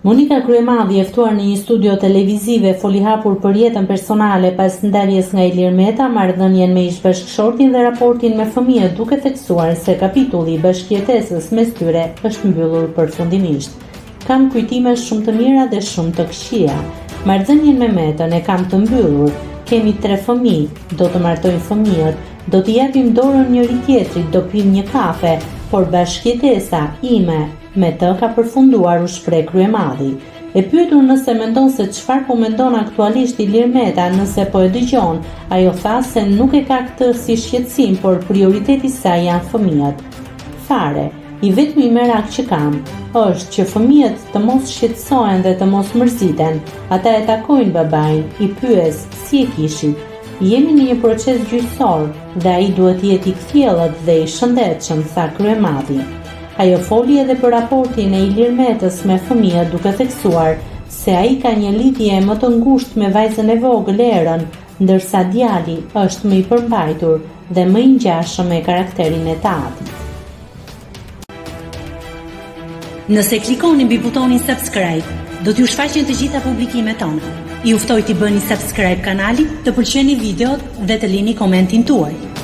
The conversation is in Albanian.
Monika Kryemadhi, e ftuar në një studio televizive, foli hapur për jetën personale pas ndarjes nga Ilir Meta, marrëdhënien me ish-bashkëshortin dhe raportin me fëmijët, duke theksuar se kapitulli i bashkëjetesës mes tyre është mbyllur përfundimisht. Kam kujtime shumë të mira dhe shumë të këqija. Marrëdhënien me Metën e kam të mbyllur. Kemi 3 fëmijë, do të martojnë fëmijët, do t'i japim dorën njëri tjetrit, do pim një kafe, por bashkëjetesa ime me të ka përfunduar, u shpreh Kryemadhi. E pyetur nëse mendon se çfarë po mendon aktualisht Ilir Meta nëse po e dëgjon, ajo tha se nuk e ka këtë si shqetësim, por prioriteti i saj janë fëmijët. Fare, i vetmi merak që kam është që fëmijët të mos shqetësohen dhe të mos mërziten. Ata e takojnë babain, i pyes si e kishit. Jemi në një proces gjyqësor dhe ai duhet jetë i kthjellët dhe i shëndetshëm, tha Kryemadhi. Ajo foli edhe për raportin e Ilir Metës me fëmijët, duke theksuar se ai ka një lidhje më të ngushtë me vajzën e vogël Erën, ndërsa djali është më i përmbajtur dhe më i ngjashëm me karakterin e tatit. Nëse klikoni mbi butonin subscribe, do t'ju shfaqen të gjitha publikimet tona. Ju ftoj t'i bëni subscribe kanalit, të pëlqeni videot dhe të lini komentin tuaj.